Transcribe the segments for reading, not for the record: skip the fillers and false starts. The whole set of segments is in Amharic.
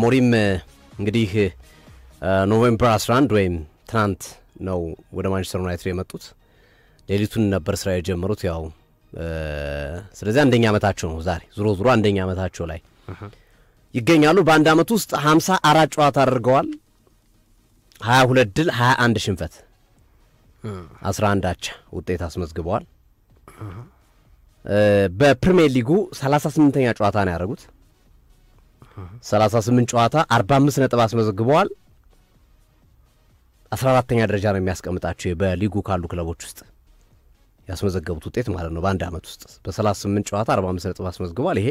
አሞሪም እንግዲህ ኖቬምበር 11 ወይም ትናንት ነው ወደ ማንቸስተር ዩናይትድ የመጡት ሌሊቱን ነበር ስራ የጀመሩት ያው ስለዚህ አንደኛ አመታቸው ነው ዛሬ ዙሮ አንደኛ አመታቸው ላይ ይገኛሉ በአንድ አመት ውስጥ 54 ጨዋታ አድርገዋል 22 ድል 21 ሽንፈት 11 አቻ ውጤት አስመዝግበዋል በፕሪሚየር ሊጉ 38ኛ ጨዋታ ነው ያደረጉት 38 ጨዋታ 45 ነጥብ አስመዝግበዋል 14ኛ ደረጃ ነው የሚያስቀምጣቸው በሊጉ ካሉ ክለቦች ውስጥ ያስመዘገቡት ውጤት ማለት ነው በአንድ አመት ውስጥ በ38 ጨዋታ 45 ነጥብ አስመዝግበዋል ይሄ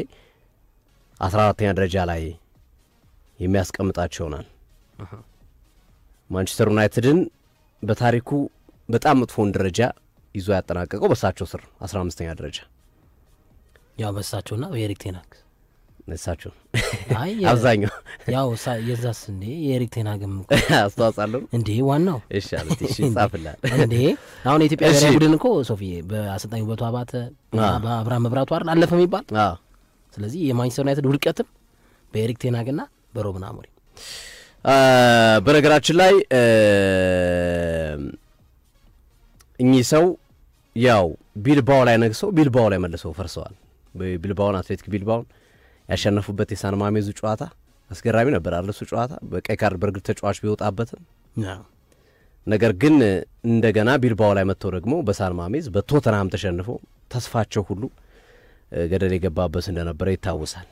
14ኛ ደረጃ ላይ የሚያስቀምጣቸው ናል ማንቸስተር ዩናይትድን በታሪኩ በጣም መጥፎን ደረጃ ይዞ ያጠናቀቀው በሳቸው ስር 15ኛ ደረጃ ያው በሳቸውና በኤሪክ ቴን ሃግ ነሳቸው አይ አብዛኛው ያው የዛስ እንዴ የኤሪክ ቴን ሃግም አስተዋጽአለሁ እንዴ ዋናው እሺ አለት እሺ ጻፍላል እንዴ አሁን የኢትዮጵያ ብሔራዊ ቡድን እኮ ሶፊ በአሰልጣኝ ውበቱ አባተ በአብርሃም መብራቱ አይደል አለፈ የሚባል አዎ ስለዚህ የማንቸስተር ዩናይትድ ውድቀትም በኤሪክ ቴን ሃግና በሩበን አሞሪም በነገራችን ላይ እኚህ ሰው ያው ቢልባኦ ላይ ነግሰው ቢልባኦ ላይ መልሰው ፈርሰዋል በቢልባኦን አትሌቲክ ቢልባኦን ያሸነፉበት የሳን ማሜዙ ጨዋታ አስገራሚ ነበር አለሱ ጨዋታ በቀይ ካርድ በርግጥ ተጫዋች ቢወጣበትም ነገር ግን እንደገና ቢልባኦ ላይ መጥተው ደግሞ በሳን ማሜዝ በቶተንሃም ተሸንፈው ተስፋቸው ሁሉ ገደል የገባበት እንደነበረ ይታወሳል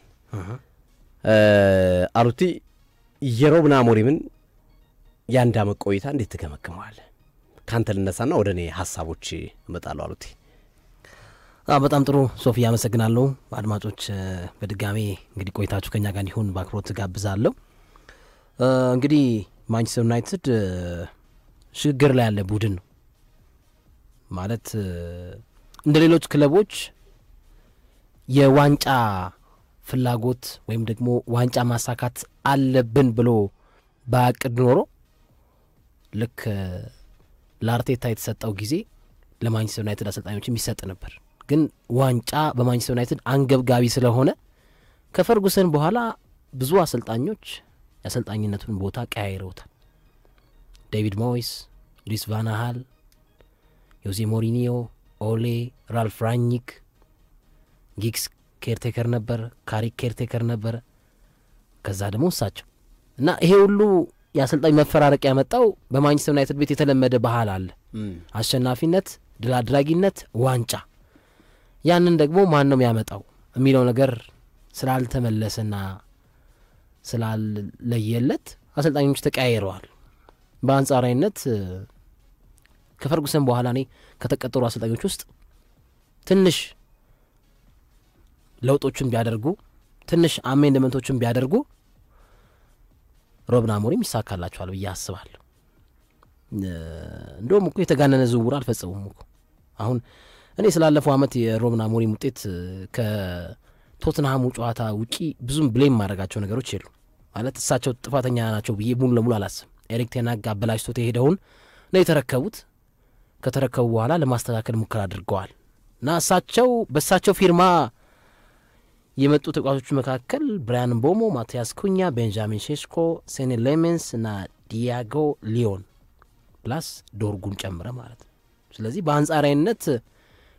አሉቲ የሩበን አሞሪምን ያንዳ መቆይታ እንዴት ተገመገመዋል ካንተ ልነሳና ወደኔ ሐሳቦች እመጣለሁ አሉቲ በጣም ጥሩ ሶፊ ያመሰግናለሁ አድማጮች በድጋሜ እንግዲህ ቆይታችሁ ከኛ ጋር እንዲሆን ባክሮት ጋብዛለሁ እንግዲህ ማንቸስተር ዩናይትድ ሽግግር ላይ ያለ ቡድን ነው ማለት እንደ ሌሎች ክለቦች የዋንጫ ፍላጎት ወይም ደግሞ ዋንጫ ማሳካት አለብን ብሎ ባቅድ ኖሮ ልክ ለአርቴታ የተሰጠው ጊዜ ለማንቸስተር ዩናይትድ አሰልጣኞች የሚሰጥ ነበር ግን ዋንጫ በማንቸስተር ዩናይትድ አንገብጋቢ ስለሆነ ከፈርጉሰን በኋላ ብዙ አሰልጣኞች የአሰልጣኝነቱን ቦታ ቀያይረውታል ዴቪድ ሞይስ ሉዊስ ቫን ጋል ጆዜ ሞሪኒዮ ኦሌ ራልፍ ራኒክ ጊክስ ኬርቴከር ነበር ካሪክ ኬርቴከር ነበር ከዛ ደግሞ እሳቸው እና ይሄ ሁሉ የአሰልጣኝ መፈራረቅ ያመጣው በማንቸስተር ዩናይትድ ቤት የተለመደ ባህል አለ አሸናፊነት ድል አድራጊነት ዋንጫ ያንን ደግሞ ማን ነው የሚያመጣው የሚለው ነገር ስላልተመለሰና ስላልለየለት አሰልጣኞች ተቀያይረዋል በአንጻራዊነት ከፈርጉሰን በኋላ እኔ ከተቀጠሩ አሰልጣኞች ውስጥ ትንሽ ለውጦችን ቢያደርጉ ትንሽ አሜንድመንቶችን ቢያደርጉ ሩበን አሞሪም ይሳካላቸዋል ብዬ አስባለሁ እንደውም እኮ የተጋነነ ዝውውር አልፈጸሙም እኮ አሁን እኔ ስላለፈው አመት የሩበን አሞሪም ውጤት ከቶትንሃሙ ጨዋታ ውጪ ብዙም ብሌም ማድረጋቸው ነገሮች የሉ ማለት እሳቸው ጥፋተኛ ናቸው ብዬ ሙሉ ለሙሉ አላስብም ኤሪክ ቴን ሃግ አበላሽቶት የሄደውን ነው የተረከቡት ከተረከቡ በኋላ ለማስተካከል ሙከራ አድርገዋል እና እሳቸው በእሳቸው ፊርማ የመጡ ተጫዋቾች መካከል ብራያን ቦሞ ማቲያስ ኩኛ ቤንጃሚን ሼሽኮ ሴኒ ሌሜንስ እና ዲያጎ ሊዮን ፕላስ ዶርጉን ጨምረ ማለት ስለዚህ በአንጻራዊነት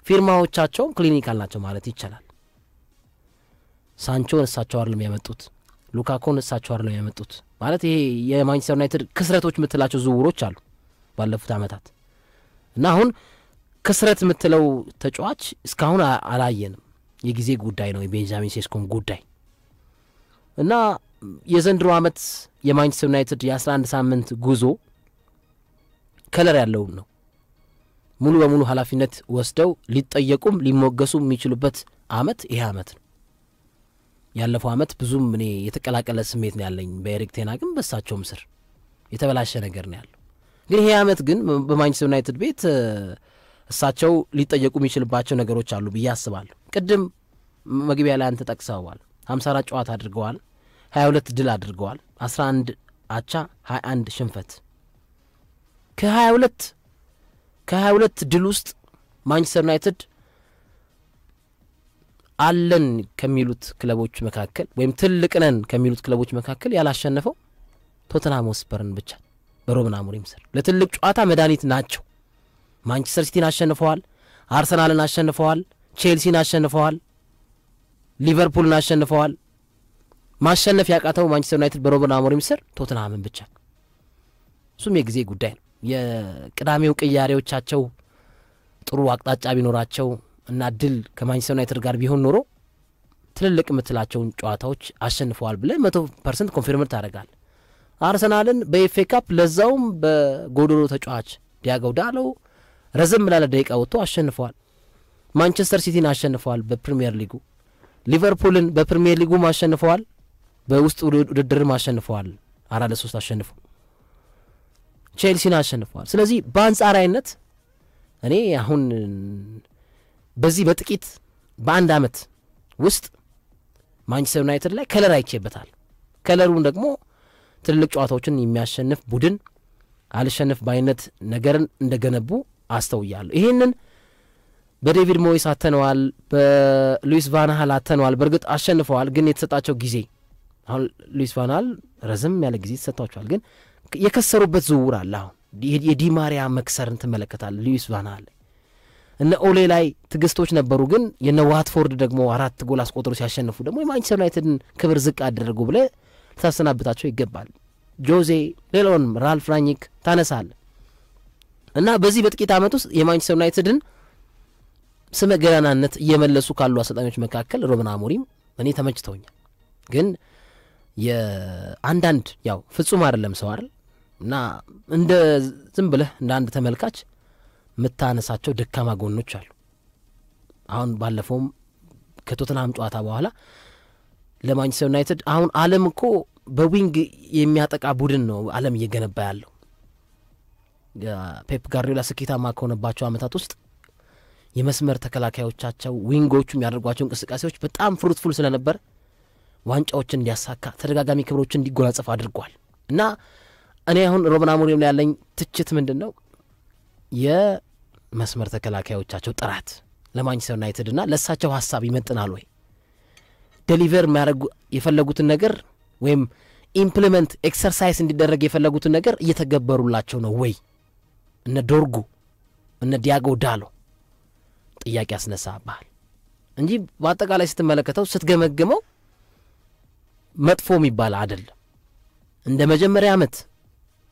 ፊርማዎቻቸውም ክሊኒካል ናቸው ማለት ይቻላል ሳንቾን እሳቸው አይደለም ያመጡት ሉካኮን እሳቸው አይደለም ያመጡት ማለት ይሄ የማንቸስተር ዩናይትድ ክስረቶች ምትላቸው ዝውውሮች አሉ ባለፉት አመታት እና አሁን ክስረት ምትለው ተጫዋች እስካሁን አላየንም የጊዜ ጉዳይ ነው የቤንጃሚን ሴስኮን ጉዳይ እና የዘንድሮ አመት የማንቸስተር ዩናይትድ የ11 ሳምንት ጉዞ ከለር ያለው ነው ሙሉ በሙሉ ኃላፊነት ወስደው ሊጠየቁም ሊሞገሱም የሚችሉበት አመት ይሄ አመት ነው ያለፈው አመት ብዙም እኔ የተቀላቀለ ስሜት ነው ያለኝ በኤሪክ ቴን ሃግም በሳቸውም ስር የተበላሸ ነገር ነው ያለው ግን ይሄ አመት ግን በማንቸስተር ዩናይትድ ቤት እሳቸው ሊጠየቁ የሚችልባቸው ነገሮች አሉ ብዬ አስባለሁ ቅድም መግቢያ ላይ አንተ ጠቅሰዋል 54 ጨዋታ አድርገዋል 22 ድል አድርገዋል 11 አቻ 21 ሽንፈት ከ22 ድል ውስጥ ማንቸስተር ዩናይትድ አለን ከሚሉት ክለቦች መካከል ወይም ትልቅ ነን ከሚሉት ክለቦች መካከል ያላሸነፈው ቶተንሃም ሆትስፐርን ብቻ በሩበን አሞሪም ስር ለትልቅ ጨዋታ መድኃኒት ናቸው። ማንቸስተር ሲቲን አሸንፈዋል፣ አርሰናልን አሸንፈዋል፣ ቼልሲን አሸንፈዋል፣ ሊቨርፑልን አሸንፈዋል። ማሸነፍ ያቃተው ማንቸስተር ዩናይትድ በሩበን አሞሪም ስር ቶተንሃምን ብቻ። እሱም የጊዜ ጉዳይ ነው። የቅዳሜው ቅያሬዎቻቸው ጥሩ አቅጣጫ ቢኖራቸው እና ድል ከማንቸስተር ዩናይትድ ጋር ቢሆን ኖሮ ትልልቅ የምትላቸውን ጨዋታዎች አሸንፈዋል ብለህ 100% ኮንፊርም ታደርጋለህ። አርሰናልን በኤፍኤ ካፕ ለዛውም በጎዶሎ ተጫዋች ዲያጎ ዳሎ ረዘም ላለ ደቂቃ ወጥቶ አሸንፈዋል። ማንቸስተር ሲቲን አሸንፈዋል በፕሪሚየር ሊጉ። ሊቨርፑልን በፕሪሚየር ሊጉ አሸንፈዋል፣ በውስጥ ውድድርም አሸንፈዋል 4-3 አሸንፈው። ቼልሲን አሸንፈዋል። ስለዚህ በአንጻራዊነት እኔ አሁን በዚህ በጥቂት በአንድ አመት ውስጥ ማንቸስተር ዩናይትድ ላይ ከለር አይቼበታል። ከለሩን ደግሞ ትልልቅ ጨዋታዎችን የሚያሸንፍ ቡድን አልሸነፍ ባይነት ነገርን እንደገነቡ አስተውያለሁ። ይሄንን በዴቪድ ሞይስ አተነዋል፣ በሉዊስ ቫን ሃል አተነዋል። በእርግጥ አሸንፈዋል፣ ግን የተሰጣቸው ጊዜ አሁን ሉዊስ ቫን ሃል ረዘም ያለ ጊዜ ተሰጥቷቸዋል፣ ግን የከሰሩበት ዝውውር አለ። አሁን የዲማሪያ መክሰርን ትመለከታለህ። ሉዊስ ቫን ሃል እነ ኦሌ ላይ ትግስቶች ነበሩ፣ ግን የነ ዋትፎርድ ደግሞ 4 ጎል አስቆጥሮ ሲያሸንፉ ደግሞ የማንቸስተር ዩናይትድን ክብር ዝቅ አደረጉ ብለህ ታሰናብታቸው ይገባል። ጆዜ ሌሎንም ራልፍ ራኒክ ታነሳለ እና በዚህ በጥቂት አመት ውስጥ የማንቸስተር ዩናይትድን ስመ ገናናነት እየመለሱ ካሉ አሰልጣኞች መካከል ሩበን አሞሪም እኔ ተመችተውኛል። ግን የአንዳንድ ያው ፍጹም አይደለም ሰው አይደል እና እንደ ዝም ብለህ እንደ አንድ ተመልካች ምታነሳቸው ደካማ ጎኖች አሉ። አሁን ባለፈውም ከቶተንሃም ጨዋታ በኋላ ለማንቸስተር ዩናይትድ አሁን ዓለም እኮ በዊንግ የሚያጠቃ ቡድን ነው ዓለም እየገነባ ያለው። ፔፕ ጋርዲዮላ ስኬታማ ከሆነባቸው አመታት ውስጥ የመስመር ተከላካዮቻቸው ዊንጎቹ የሚያደርጓቸው እንቅስቃሴዎች በጣም ፍሩትፉል ስለነበር ዋንጫዎችን እንዲያሳካ ተደጋጋሚ ክብሮችን እንዲጎናጸፍ አድርጓል። እና እኔ አሁን ሩበን አሞሪም ላይ ያለኝ ትችት ምንድነው የመስመር ተከላካዮቻቸው ጥራት ለማንቸስተር ዩናይትድ እና ለሳቸው ሐሳብ ይመጥናል ወይ? ዴሊቨር የሚያደርጉ የፈለጉትን ነገር ወይም ኢምፕሊመንት ኤክሰርሳይዝ እንዲደረግ የፈለጉትን ነገር እየተገበሩላቸው ነው ወይ? እነ ዶርጉ እነ ዲያጎ ዳሎ ጥያቄ ያስነሳባል እንጂ በአጠቃላይ ስትመለከተው ስትገመግመው መጥፎ የሚባል አይደለም። እንደ መጀመሪያ አመት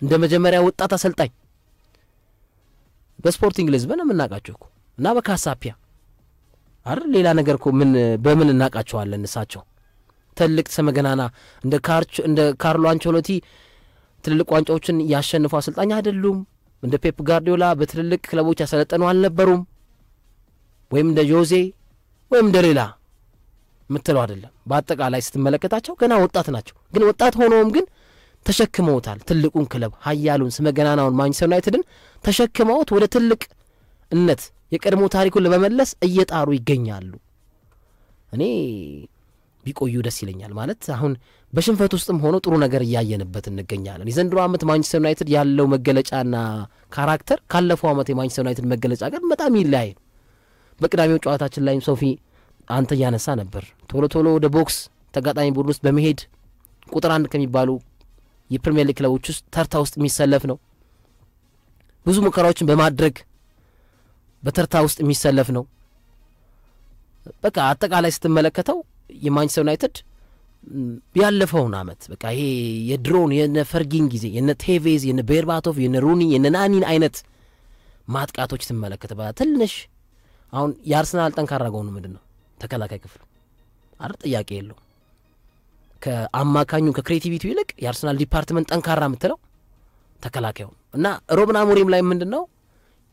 እንደ መጀመሪያ ወጣት አሰልጣኝ በስፖርቲንግ ሊዝበን እናቃቸው እኮ እና በካሳፒያ አይደል ሌላ ነገር እኮ ምን በምን እናቃቸዋለን? እሳቸው ትልቅ ሰመገናና እንደ ካርሎ አንቸሎቲ ትልልቅ ዋንጫዎችን ያሸነፉ አሰልጣኝ አይደሉም። እንደ ፔፕ ጋርዲዮላ በትልልቅ ክለቦች ያሰለጠኑ አልነበሩም። ወይም እንደ ጆዜ ወይም እንደ ሌላ ምትለው አይደለም። በአጠቃላይ ስትመለከታቸው ገና ወጣት ናቸው። ግን ወጣት ሆኖም ግን ተሸክመውታል ትልቁን ክለብ ኃያሉን ስመገናናውን ማንቸስተር ዩናይትድን ተሸክመውት ወደ ትልቅነት የቀድሞ ታሪኩን ለመመለስ እየጣሩ ይገኛሉ። እኔ ቢቆዩ ደስ ይለኛል። ማለት አሁን በሽንፈት ውስጥም ሆኖ ጥሩ ነገር እያየንበት እንገኛለን። የዘንድሮ አመት ማንቸስተር ዩናይትድ ያለው መገለጫና ካራክተር ካለፈው አመት የማንቸስተር ዩናይትድ መገለጫ ጋር በጣም ይለያይ። በቅዳሜው ጨዋታችን ላይም ሶፊ አንተ ያነሳ ነበር ቶሎ ቶሎ ወደ ቦክስ ተጋጣሚ ቡድን ውስጥ በመሄድ ቁጥር 1 ከሚባሉ የፕሪሚየር ሊግ ክለቦች ውስጥ ተርታ ውስጥ የሚሰለፍ ነው። ብዙ ሙከራዎችን በማድረግ በተርታ ውስጥ የሚሰለፍ ነው። በቃ አጠቃላይ ስትመለከተው የማንቸስተር ዩናይትድ ያለፈውን አመት በቃ ይሄ የድሮን የነ ፈርጊን ጊዜ የነ ቴቬዝ የነ ቤርባቶቭ የነ ሩኒ የነ ናኒን አይነት ማጥቃቶች ትመለከተባ ትንሽ አሁን የአርሰናል ጠንካራ ጎኑ ምንድነው? ተከላካይ ክፍሉ አረ ጥያቄ የለው። ከአማካኙ ከክሬቲቪቲው ይልቅ የአርሰናል ዲፓርትመንት ጠንካራ የምትለው ተከላካዩ እና ሩበን አሞሪም ላይ ምንድነው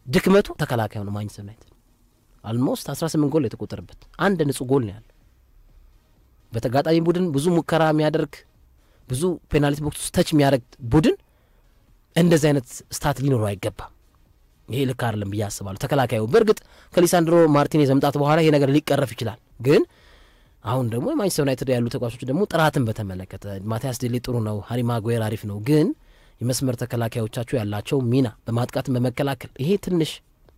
ድክመቱ? ተከላካዩ ነው። ማንቸስተር ዩናይትድ አልሞስት 18 ጎል የተቆጠረበት አንድ ንጹህ ጎል ነው ያለው። በተጋጣሚ ቡድን ብዙ ሙከራ የሚያደርግ ብዙ ፔናልቲ ቦክስ ውስጥ ተች የሚያደርግ ቡድን እንደዚህ አይነት ስታት ሊኖረው አይገባም። ይሄ ልክ አይደለም ብዬ አስባለሁ። ተከላካዩ በእርግጥ ከሊሳንድሮ ማርቲኔዝ መምጣት በኋላ ይሄ ነገር ሊቀረፍ ይችላል። ግን አሁን ደግሞ የማንቸስተር ዩናይትድ ያሉ ተጫዋቾች ደግሞ ጥራትን በተመለከተ ማቲያስ ዴሊ ጥሩ ነው፣ ሃሪ ማጓየር አሪፍ ነው። ግን የመስመር ተከላካዮቻቸው ያላቸው ሚና በማጥቃት በመከላከል ይሄ ትንሽ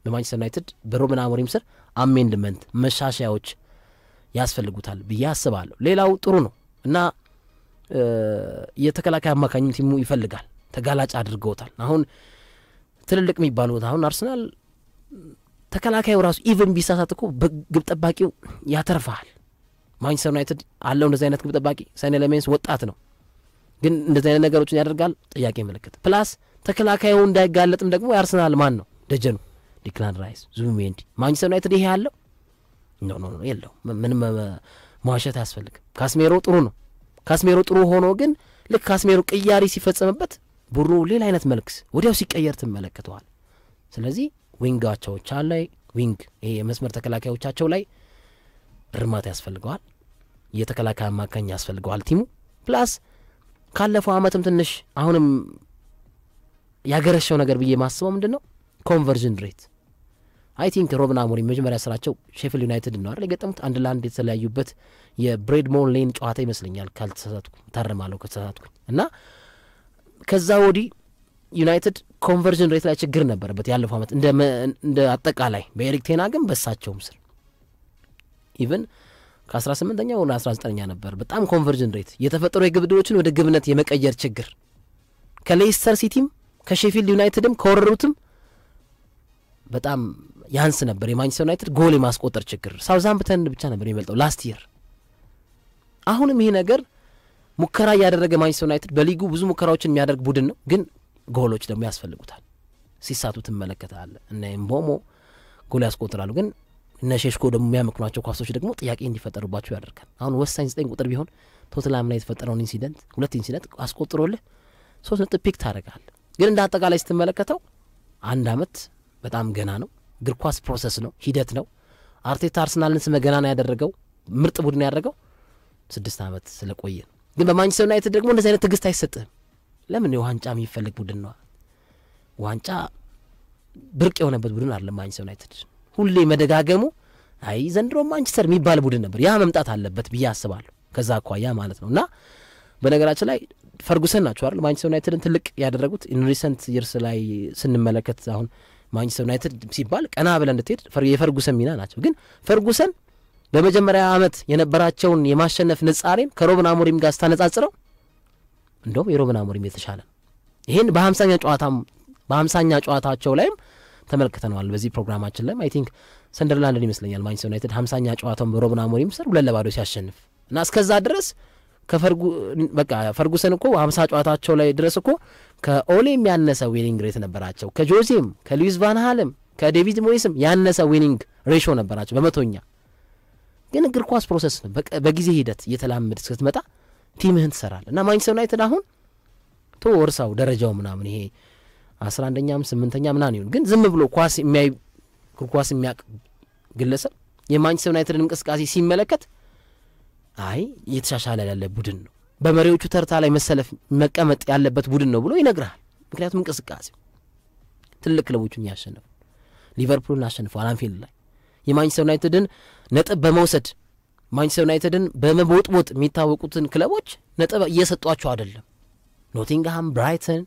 በማንቸስተር ዩናይትድ በሩበን አሞሪም ስር አሜንድመንት መሻሻያዎች ያስፈልጉታል ብዬ አስባለሁ። ሌላው ጥሩ ነው እና የተከላካይ አማካኝ ቲሙ ይፈልጋል፣ ተጋላጭ አድርገውታል። አሁን ትልልቅ የሚባሉት አሁን አርሰናል ተከላካዩ ራሱ ኢቭን ቢሳሳት እኮ በግብ ጠባቂው ያተርፋል። ማንቸስተር ዩናይትድ አለው እንደዚህ አይነት ግብ ጠባቂ ሳኔ ለሜንስ ወጣት ነው፣ ግን እንደዚህ አይነት ነገሮችን ያደርጋል ጥያቄ ምልክት። ፕላስ ተከላካዩ እንዳይጋለጥም ደግሞ የአርሰናል ማን ነው ደጀኑ? ዲክላን ራይስ፣ ዙቢሜንዲ። ማንቸስተር ዩናይትድ ይሄ ያለው ኖ የለው። ምንም መዋሸት አያስፈልግም። ካስሜሮ ጥሩ ነው። ካስሜሮ ጥሩ ሆኖ ግን ልክ ካስሜሮ ቅያሪ ሲፈጸምበት ቡድኑ ሌላ አይነት መልክ ወዲያው ሲቀየር ትመለከተዋል። ስለዚህ ዊንጋቸውቻ ላይ ዊንግ ይሄ የመስመር ተከላካዮቻቸው ላይ እርማት ያስፈልገዋል። የተከላካይ አማካኝ ያስፈልገዋል ቲሙ። ፕላስ ካለፈው አመትም ትንሽ አሁንም ያገረሸው ነገር ብዬ ማስበው ምንድነው ኮንቨርዥን ሬት። አይ ቲንክ ሮብን አሞሪም መጀመሪያ ስራቸው ሼፊልድ ዩናይትድ ነው አይደል የገጠሙት 1-1 የተለያዩበት የብሬድሞን ሌን ጨዋታ ይመስለኛል ካልተሳሳትኩ፣ ታረማለሁ ከተሳሳትኩ። እና ከዛ ወዲህ ዩናይትድ ኮንቨርዥን ሬት ላይ ችግር ነበረበት ያለፈው አመት እንደ አጠቃላይ በኤሪክ ቴን ሃግም በሳቸውም ስር ኢቭን ከ18ኛ ወደ 19ኛ ነበር በጣም ኮንቨርዥን ሬት የተፈጠሩ የግብ ዕድሎችን ወደ ግብነት የመቀየር ችግር ከሌስተር ሲቲም ከሼፊልድ ዩናይትድም ከወረሩትም በጣም ያንስ ነበር። የማንቸስተር ዩናይትድ ጎል የማስቆጠር ችግር ሳውዛምፕተን ብቻ ነበር የሚበልጠው ላስት ይር። አሁንም ይሄ ነገር ሙከራ ያደረገ ማንቸስተር ዩናይትድ በሊጉ ብዙ ሙከራዎችን የሚያደርግ ቡድን ነው፣ ግን ጎሎች ደግሞ ያስፈልጉታል። ሲሳቱ ትመለከታለህ። እነ ኤምቦሞ ጎል ያስቆጥራሉ፣ ግን እነ ሼሽኮ ደግሞ የሚያመክኗቸው ኳሶች ደግሞ ጥያቄ እንዲፈጠሩባቸው ያደርጋል። አሁን ወሳኝ 9 ቁጥር ቢሆን ቶትናም ላይ የተፈጠረውን ኢንሲደንት 2 ኢንሲደንት አስቆጥሮልህ 3 ነጥብ ፒክ ታደርጋለህ። ግን እንደ አጠቃላይ ስትመለከተው 1 አመት በጣም ገና ነው። እግር ኳስ ፕሮሰስ ነው፣ ሂደት ነው። አርቴታ አርሰናልን ስመ ገና ነው ያደረገው፣ ምርጥ ቡድን ያደረገው 6 አመት ስለቆየ። ግን በማንቸስተር ዩናይትድ ደግሞ እንደዚህ አይነት ትዕግስት አይሰጥህም። ለምን የዋንጫ የሚፈልግ ቡድን ነው። ዋንጫ ብርቅ የሆነበት ቡድን አይደለም ማንቸስተር ዩናይትድ። ሁሌ መደጋገሙ አይ ዘንድሮ ማንቸስተር የሚባል ቡድን ነበር፣ ያ መምጣት አለበት ብዬ አስባለሁ። ከዛ አኳያ ማለት ነውና በነገራችን ላይ ፈርጉሰን ናቸው አይደል ማንቸስተር ዩናይትድን ትልቅ ያደረጉት ኢን ሪሰንት ይርስ ላይ ስንመለከት። አሁን ማንቸስተር ዩናይትድ ሲባል ቀና ብለን እንድትሄድ የፈርጉሰን ሚና ናቸው። ግን ፈርጉሰን በመጀመሪያ አመት የነበራቸውን የማሸነፍ ንጻሬን ከሮብን አሞሪም ጋር ስታነጻጽረው እንደውም የሮብን አሞሪም የተሻለ ነው። ይሄን በ50ኛ ጨዋታቸው ላይም ተመልክተናል በዚህ ፕሮግራማችን ላይ። አይ ቲንክ ሰንደርላንድን ይመስለኛል ማንቸስተር ዩናይትድ 50ኛ ጨዋታውን በሮብን አሞሪም ስር 2-0 ሲያሸንፍ እና እስከዛ ድረስ ፈርጉሰን እኮ 50 ጨዋታቸው ላይ ድረስ እኮ ከኦሌ ያነሰ ዊኒንግ ሬት ነበራቸው። ከጆዜም ከሉዊስ ቫን ሃልም ከዴቪድ ሞይስም ያነሰ ዊኒንግ ሬሾ ነበራቸው በመቶኛ። ግን እግር ኳስ ፕሮሰስ ነው። በጊዜ ሂደት እየተላመድክ ስትመጣ ቲምህን ትሰራለህ። እና ማንቸስተር ዩናይትድ አሁን ወርሳው ደረጃው ምናምን ይሄ 11ኛም 8ኛ ምናምን ይሁን፣ ግን ዝም ብሎ ኳስ የሚያይ እግር ኳስ የሚያቅ ግለሰብ የማንቸስተር ዩናይትድን እንቅስቃሴ ሲመለከት አይ እየተሻሻለ ያለ ቡድን ነው፣ በመሪዎቹ ተርታ ላይ መቀመጥ ያለበት ቡድን ነው ብሎ ይነግራል። ምክንያቱም እንቅስቃሴው ትልቅ ክለቦችን ያሸነፈ ሊቨርፑልን አሸንፏል አንፊልድ ላይ። የማንቸስተር ዩናይትድን ነጥብ በመውሰድ ማንቸስተር ዩናይትድን በመቦጥቦጥ የሚታወቁትን ክለቦች ነጥብ እየሰጧቸው አይደለም። ኖቲንግሃም፣ ብራይተን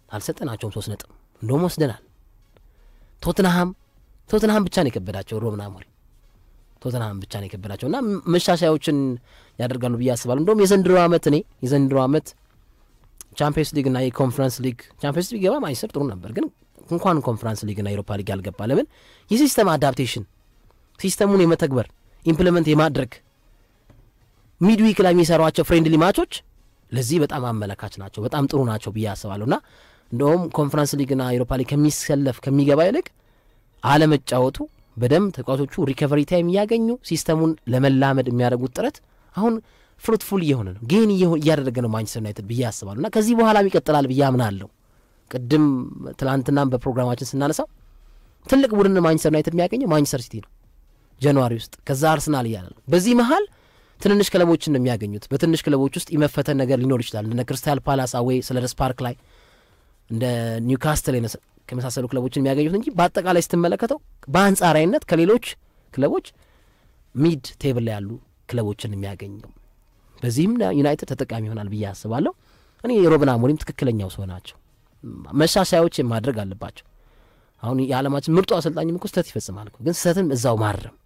አልሰጠናቸውም 3 ነጥብ እንደውም ወስደናል። ቶትንሃም ብቻ ነው የከበዳቸው ሮብን አሞሪም። ቶትንሃም ብቻ ነው የከበዳቸውና መሻሻያዎችን ያደርጋሉ ብዬ አስባለሁ። እንደውም የዘንድሮ አመት ቻምፒየንስ ሊግ እና የኮንፈረንስ ሊግ ቻምፒየንስ ሊግ ገባ ማንቸስተር ጥሩ ነበር፣ ግን እንኳን ኮንፈረንስ ሊግ እና ዩሮፓ ሊግ ያልገባ ለምን የሲስተም አዳፕቴሽን ሲስተሙን የመተግበር ኢምፕሊመንት የማድረግ ሚድዊክ ላይ የሚሰሯቸው ፍሬንድሊ ማቾች ለዚህ በጣም አመለካች ናቸው፣ በጣም ጥሩ ናቸው ብዬ አስባለሁና እንደውም ኮንፈረንስ ሊግና ዩሮፓ ሊግ ከሚገባ ይልቅ አለመጫወቱ በደንብ ተጫዋቾቹ ሪከቨሪ ታይም ያገኙ ሲስተሙን ለመላመድ የሚያደርጉት ጥረት አሁን ፍሩትፉል እየሆነ ነው፣ ጌን እያደረገ ነው ማንቸስተር ዩናይትድ ብዬ አስባለሁና ከዚህ በኋላ ይቀጥላል ብዬ አምናለሁ። ቅድም ትላንትናም በፕሮግራማችን ስናነሳው ትልቅ ቡድን ማንቸስተር ዩናይትድ የሚያገኘው ማንቸስተር ሲቲ ነው ጃንዋሪ ውስጥ፣ ከዛ አርሰናል እያለ ነው። በዚህ መሀል ትንንሽ ክለቦችን ነው የሚያገኙት። በትንሽ ክለቦች ውስጥ የመፈተን ነገር ሊኖር ይችላል። እንደ ክሪስታል ፓላስ አዌይ ስለደስ ፓርክ ላይ እንደ ኒውካስትል ከመሳሰሉ ክለቦችን የሚያገኙት እንጂ በአጠቃላይ ስትመለከተው በአንጻራዊነት ከሌሎች ክለቦች ሚድ ቴብል ላይ ያሉ ክለቦችን የሚያገኘው። በዚህም ዩናይትድ ተጠቃሚ ይሆናል ብዬ አስባለሁ። እኔ የሮብን አሞሪም ትክክለኛው ሰው ናቸው። መሻሻያዎች ማድረግ አለባቸው። አሁን የዓለማችን ምርጡ አሰልጣኝም እኮ ስህተት ይፈጽማል እኮ፣ ግን ስህተትን እዛው ማረም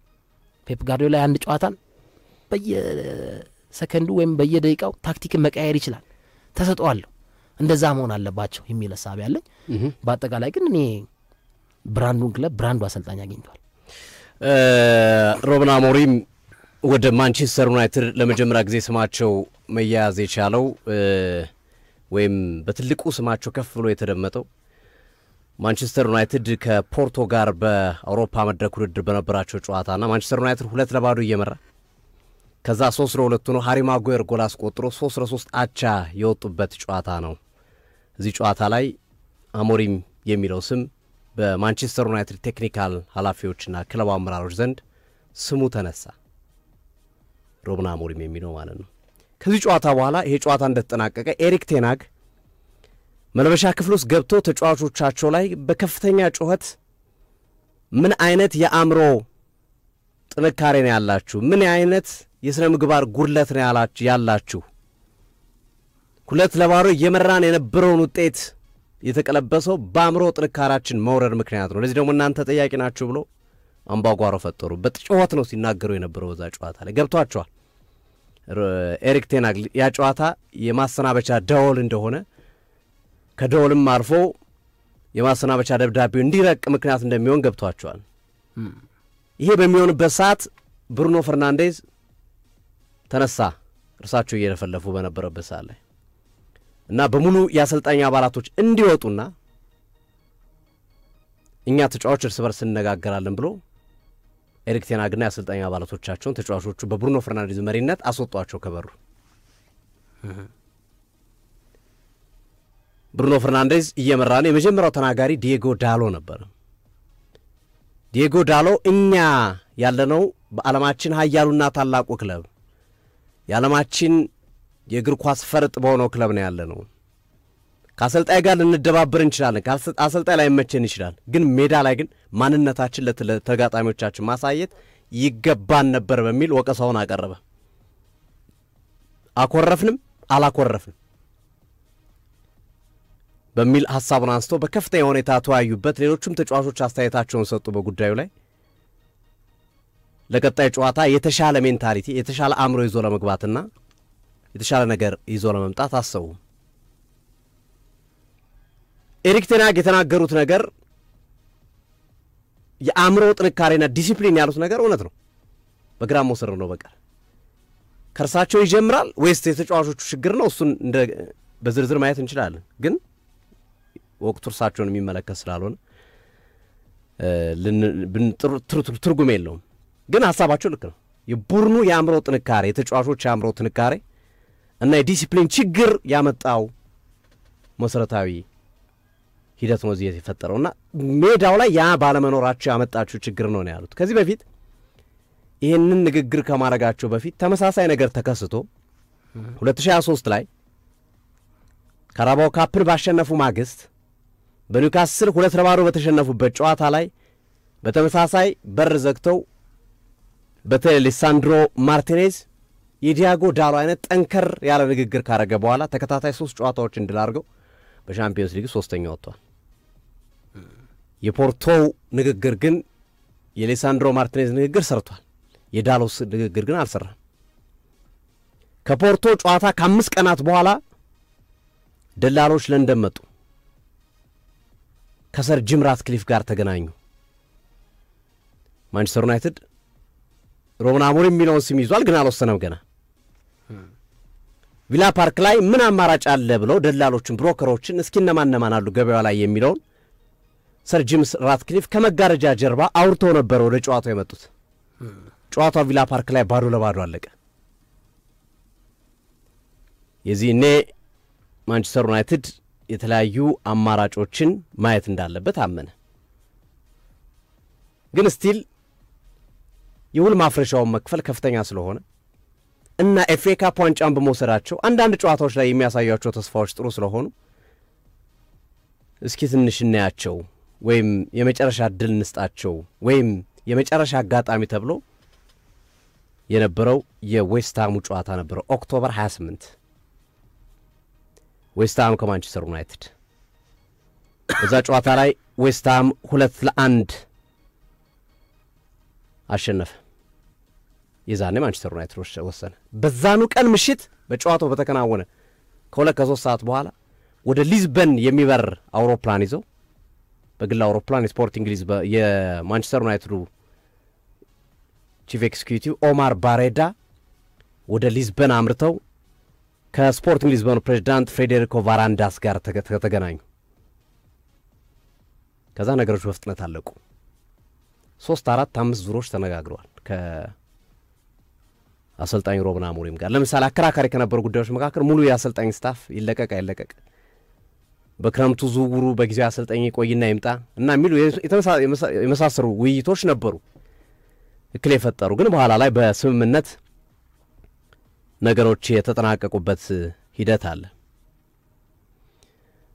ፔፕ ጋርዲዮላ አንድ ጨዋታን በየሰከንዱ ወይም በየደቂቃው ታክቲክን መቀየር ይችላል ተሰጥቷል እንደዛ መሆን አለባቸው የሚል ሐሳብ ያለኝ በአጠቃላይ ግን እኔ ብራንዱን ክለብ ብራንዱ አሰልጣኝ አግኝቷል ሩበን አሞሪም ወደ ማንቸስተር ዩናይትድ ለመጀመሪያ ጊዜ ስማቸው መያዝ የቻለው ወይም በትልቁ ስማቸው ከፍ ብሎ የተደመጠው ማንቸስተር ዩናይትድ ከፖርቶ ጋር በአውሮፓ መድረክ ውድድር በነበራቸው ጨዋታና ማንቸስተር ዩናይትድ 2-0 እየመራ ከዛ 3-2 ነው ሃሪ ማጓየር ጎል አስቆጥሮ 3-3 አቻ የወጡበት ጨዋታ ነው እዚህ ጨዋታ ላይ አሞሪም የሚለው ስም በማንቸስተር ዩናይትድ ቴክኒካል ኃላፊዎችና ክለብ አመራሮች ዘንድ ስሙ ተነሳ ሩበን አሞሪም የሚለው ማለት ነው ከዚህ ጨዋታ በኋላ ይሄ ጨዋታ እንደተጠናቀቀ ኤሪክ ቴናግ መልበሻ ክፍል ውስጥ ገብቶ ተጫዋቾቻቸው ላይ በከፍተኛ ጩኸት ምን አይነት የአእምሮ ጥንካሬ ነው ያላችሁ ምን አይነት የሥነ ምግባር ጉድለት ነው ያላችሁ 2-0 እየመራን የነበረውን ውጤት የተቀለበሰው በአእምሮ ጥንካሬያችን መውረድ ምክንያት ነው ለዚህ ደግሞ እናንተ ጠያቂ ናችሁ ብሎ አምባጓሮ ፈጠሩ በጥጮት ነው ሲናገሩ የነበረው በዛ ጨዋታ ላይ ገብቷቸዋል ኤሪክ ቴናግ ያ ጨዋታ የማሰናበቻ ደወል እንደሆነ ከደወልም አልፎ የማሰናበቻ ደብዳቤው እንዲረቅ ምክንያት እንደሚሆን ገብቷቸዋል ይሄ በሚሆንበት ሰዓት ብሩኖ ፈርናንዴዝ ተነሳ እርሳቸው እየለፈለፉ በነበረበት ሰዓት ላይ እና በሙሉ የአሰልጣኝ አባላቶች እንዲወጡና እኛ ተጫዋቾች እርስ በርስ እንነጋገራለን ብሎ ኤሪክ ቴናግና የአሰልጣኝ አባላቶቻቸውን ተጫዋቾቹ በብሩኖ ፈርናንዴዝ መሪነት አስወጧቸው ከበሩ ብሩኖ ፈርናንዴዝ እየመራን የመጀመሪያው ተናጋሪ ዲየጎ ዳሎ ነበር ዲየጎ ዳሎ እኛ ያለነው በዓለማችን ኃያሉና ታላቁ ክለብ የዓለማችን የእግር ኳስ ፈርጥ በሆነው ክለብ ነው ያለነው ከአሰልጣኝ ጋር ልንደባበር እንችላለን ከአሰልጣኝ ላይ መቸን ይችላል ግን ሜዳ ላይ ግን ማንነታችን ለተጋጣሚዎቻችን ማሳየት ይገባን ነበር በሚል ወቀሳውን አቀረበ አኮረፍንም አላኮረፍንም በሚል ሐሳቡን አንስቶ በከፍተኛ ሁኔታ ተወያዩበት ሌሎችም ተጫዋቾች አስተያየታቸውን ሰጡ በጉዳዩ ላይ ለቀጣይ ጨዋታ የተሻለ ሜንታሊቲ የተሻለ አእምሮ ይዞ ለመግባትና የተሻለ ነገር ይዞ ለመምጣት አሰቡ ኤሪክ ቴናግ የተናገሩት ነገር የአእምሮ ጥንካሬና ዲሲፕሊን ያሉት ነገር እውነት ነው በግራም ወሰር ነው በቀር ከርሳቸው ይጀምራል ወይስ የተጫዋቾቹ ችግር ነው እሱን እንደ በዝርዝር ማየት እንችላለን ግን ወቅቱ እርሳቸውን የሚመለከት ስላልሆነ ትርጉም የለውም ግን ሐሳባቸው ልክ ነው የቡድኑ የአእምሮ ጥንካሬ የተጫዋቾች የአእምሮ ጥንካሬ እና የዲሲፕሊን ችግር ያመጣው መሰረታዊ ሂደት ነው እዚህ የተፈጠረውና ሜዳው ላይ ያ ባለመኖራቸው ያመጣቸው ችግር ነው ያሉት ከዚህ በፊት ይሄንን ንግግር ከማረጋቸው በፊት ተመሳሳይ ነገር ተከስቶ 2023 ላይ ካራባኦ ካፕን ባሸነፉ ማግስት በኒውካስል 2-0 በተሸነፉበት ጨዋታ ላይ በተመሳሳይ በር ዘግተው በቴሌሳንድሮ ማርቲኔዝ የዲያጎ ዳሎ አይነት ጠንከር ያለ ንግግር ካረገ በኋላ ተከታታይ 3 ጨዋታዎች እንድላርገው በሻምፒዮንስ ሊግ 3ኛ ወጥቷል የፖርቶ ንግግር ግን የሌሳንድሮ ማርቲኔዝ ንግግር ሰርቷል የዳሎስ ንግግር ግን አልሰራም ከፖርቶ ጨዋታ ከ5 ቀናት በኋላ ደላሎች ለንደን መጡ ከሰር ጂም ራትክሊፍ ጋር ተገናኙ ማንቸስተር ዩናይትድ ሩበን አሞሪም የሚለውን ስም ይዟል ግን አልወሰነም ገና ቪላ ፓርክ ላይ ምን አማራጭ አለ ብለው ደላሎችን ብሮከሮችን እስኪ እነማን አሉ ገበያው ላይ የሚለውን ሰር ጂም ራትክሊፍ ከመጋረጃ ጀርባ አውርተው ነበር ወደ ጨዋታው የመጡት ጨዋታው ቪላ ፓርክ ላይ ባዶ ለባዶ አለቀ የዚህኔ ማንቸስተር ዩናይትድ የተለያዩ አማራጮችን ማየት እንዳለበት አመነ ግን ስቲል የውል ማፍረሻውን መክፈል ከፍተኛ ስለሆነ እና ኤፍኤ ካፕ ዋንጫን በመውሰዳቸው አንዳንድ ጨዋታዎች ላይ የሚያሳያቸው ተስፋዎች ጥሩ ስለሆኑ እስኪ ትንሽ እናያቸው ወይም የመጨረሻ ድል እንስጣቸው ወይም የመጨረሻ አጋጣሚ ተብሎ የነበረው የዌስትሃሙ ጨዋታ ነበር ኦክቶበር 28 ዌስትሃም ከማንቸስተር ዩናይትድ በዛ ጨዋታ ላይ ዌስትሃም 2-1 አሸነፈ የዛኔ ማንቸስተር ዩናይትድ ወሰነ። በዛኑ ቀን ምሽት በጨዋታው በተከናወነ ከ2-3 ሰዓት በኋላ ወደ ሊዝበን የሚበር አውሮፕላን ይዘው በግል አውሮፕላን የስፖርቲንግ ሊዝበን የማንቸስተር ዩናይትዱ ቺፍ ኤክስኪዩቲቭ ኦማር ባሬዳ ወደ ሊዝበን አምርተው ከስፖርቲንግ ሊዝበኑ ፕሬዚዳንት ፍሬዴሪኮ ቫራንዳስ ጋር ተገናኙ። ከዛ ነገሮች በፍጥነት አለቁ። 3-4-5 ዙሮች ተነጋግረዋል ከአሰልጣኝ ሩበን አሞሪም ጋር። ለምሳሌ አከራካሪ ከነበሩ ጉዳዮች መካከል ሙሉ የአሰልጣኝ ስታፍ ይለቀቅ አይለቀቅ፣ በክረምቱ ዝውውሩ በጊዜው አሰልጣኝ ቆይና ይምጣ እና የሚሉ የመሳሰሉ ውይይቶች ነበሩ እክል የፈጠሩ። ግን በኋላ ላይ በስምምነት ነገሮች የተጠናቀቁበት ሂደት አለ።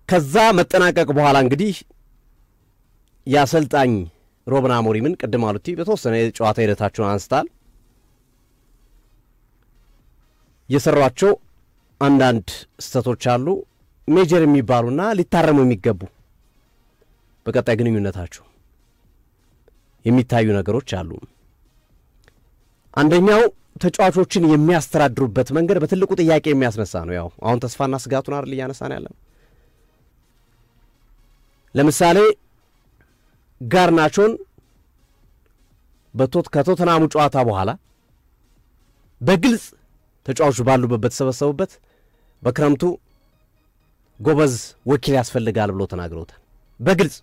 ከዛ መጠናቀቅ በኋላ እንግዲህ የአሰልጣኝ ሩበን አሞሪምን ቅድም አሉት በተወሰነ የጨዋታ ሂደታቸውን አንስታል። የሰሯቸው አንዳንድ ስህተቶች አሉ ሜጀር የሚባሉና ሊታረሙ የሚገቡ በቀጣይ ግንኙነታቸው የሚታዩ ነገሮች አሉ። አንደኛው ተጫዋቾችን የሚያስተዳድሩበት መንገድ በትልቁ ጥያቄ የሚያስነሳ ነው። ያው አሁን ተስፋና ስጋቱን አይደል እያነሳን ያለው። ለምሳሌ ጋርናቾን ከቶተናሙ ጨዋታ በኋላ በግልጽ ተጫዋቾች ባሉበት በተሰበሰቡበት በክረምቱ ጎበዝ ወኪል ያስፈልጋል ብሎ ተናግረውታል በግልጽ።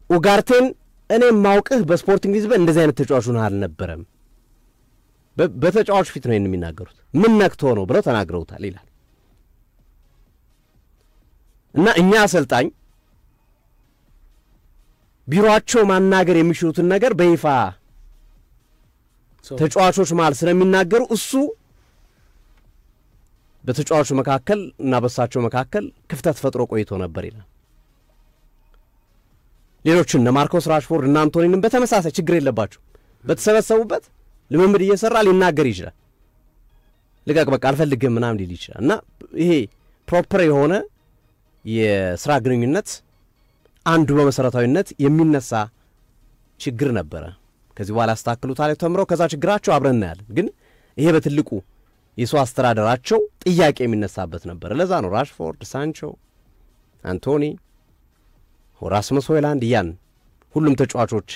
ኡጋርቴን እኔ ማውቅህ በስፖርቲንግ ሊዝበን እንደዚህ አይነት ተጫዋቹን አልነበረም፣ በተጫዋቹ ፊት ነው የሚናገሩት፣ ምን ነክቶ ነው ብለው ተናግረውታል ይላል። እና እኛ አሰልጣኝ ቢሮአቸው ማናገር የሚችሉትን ነገር በይፋ ተጫዋቾች ማለት ስለሚናገሩ እሱ በተጫዋቾች መካከል እና በሳቸው መካከል ክፍተት ፈጥሮ ቆይቶ ነበር ይላል። ሌሎችን ማርኮስ ራሽፎርድ እና አንቶኒንም በተመሳሳይ ችግር የለባቸው በተሰበሰቡበት ልምምድ እየሰራ ሊናገር ይችላል። ልቀቅ በቃ አልፈልግም ምናምን ሊል ይችላል። እና ይሄ ፕሮፐር የሆነ የስራ ግንኙነት አንዱ በመሰረታዊነት የሚነሳ ችግር ነበረ። ከዚህ በኋላ ያስተካክሉታል ተምረው ከዛ ችግራቸው አብረን እናያለን። ግን ይሄ በትልቁ የሰው አስተዳደራቸው ጥያቄ የሚነሳበት ነበር። ለዛ ነው ራሽፎርድ፣ ሳንቾ፣ አንቶኒ፣ ራስመስ ሆይላንድ ያን ሁሉም ተጫዋቾች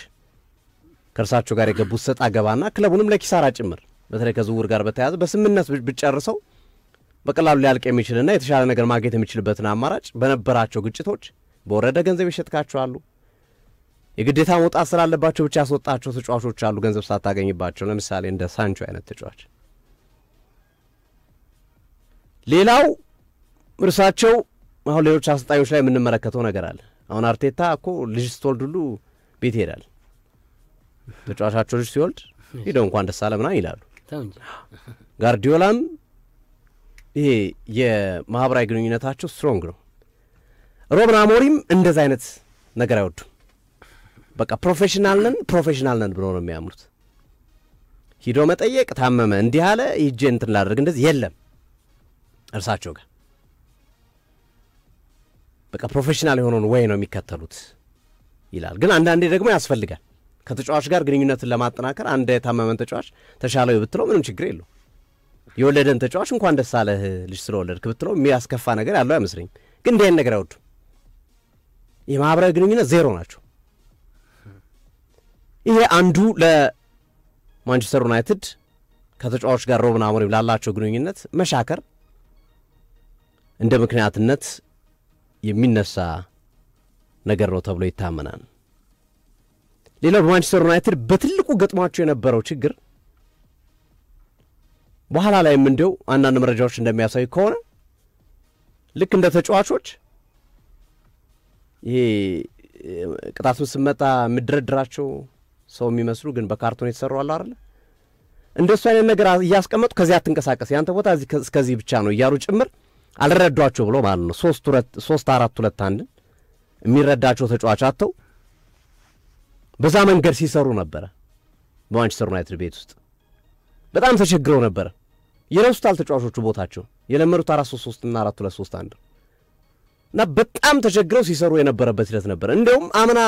ከእርሳቸው ጋር የገቡት ሰጣ ገባና ክለቡንም ለኪሳራ ጭምር በተለይ ከዝውውር ጋር በተያያዘ በስምምነት ብጨርሰው በቀላሉ ሊያልቅ የሚችልና የተሻለ ነገር ማግኘት የሚችልበትን አማራጭ በነበራቸው ግጭቶች በወረደ ገንዘብ ይሸጥካቸው አሉ። የግዴታ መውጣት ስላለባቸው ብቻ ያስወጣቸው ተጫዋቾች አሉ ገንዘብ ሳታገኝባቸው፣ ለምሳሌ እንደ ሳንቾ አይነት ተጫዋች። ሌላው እርሳቸው አሁን ሌሎች አሰልጣኞች ላይ የምንመለከተው ነገር አለ። አሁን አርቴታ እኮ ልጅ ስትወልድ ሁሉ ቤት ይሄዳል። ተጫዋቻቸው ልጅ ሲወልድ ሄደው እንኳን ደስ አለ ምናምን ይላሉ። ጋርዲዮላም ይሄ የማህበራዊ ግንኙነታቸው ስትሮንግ ነው። ሩበን አሞሪም እንደዛ አይነት ነገር አይወዱም። በቃ ፕሮፌሽናል ነን ብሎ ነው የሚያምኑት። ሂዶ መጠየቅ ታመመ እንዲህ አለ ይጄ እንትን ላደርግ እንደዚህ የለም እርሳቸው ጋር በቃ ፕሮፌሽናል የሆነውን ወይ ነው የሚከተሉት ይላል። ግን አንዳንዴ ደግሞ ያስፈልጋል ከተጫዋች ጋር ግንኙነትን ለማጠናከር አንድ የታመመን ተጫዋች ተሻለው ብትለው ምንም ችግር የለው። የወለደን ተጫዋች እንኳን ደስ አለህ ልጅ ስለወለድክ ብትለው የሚያስከፋ ነገር ያለው አይመስለኝም። ግን እንዲህ አይነት ነገር አይወዱም። የማህበራዊ ግንኙነት ዜሮ ናቸው። ይሄ አንዱ ለማንቸስተር ዩናይትድ ከተጫዋቾች ጋር ሩበን አሞሪም ላላቸው ግንኙነት መሻከር እንደ ምክንያትነት የሚነሳ ነገር ነው ተብሎ ይታመናል። ሌላው በማንቸስተር ዩናይትድ በትልቁ ገጥሟቸው የነበረው ችግር በኋላ ላይም እንደው አንዳንድ መረጃዎች እንደሚያሳዩ ከሆነ ልክ እንደ ተጫዋቾች ይሄ ቅጣት ስመጣ ምድረድራቸው ሰው የሚመስሉ ግን በካርቶን የተሰሩ አለ አይደል? እንደሱ አይነት ነገር እያስቀመጡ ከዚያ አትንቀሳቀስ ያንተ ቦታ እስከዚህ ብቻ ነው እያሉ ጭምር አልረዷቸው ብሎ ማለት ነው 3-4-2-1 የሚረዳቸው ተጫዋች አጥተው በዛ መንገድ ሲሰሩ ነበር። በማንቸስተር ዩናይትድ ቤት ውስጥ በጣም ተቸግረው ነበር። የረሱታል ተጫዋቾቹ ቦታቸው የለመዱት 4-3-3 እና 4-2-3-1 እና በጣም ተቸግረው ሲሰሩ የነበረበት ሂደት ነበር። እንደውም አምና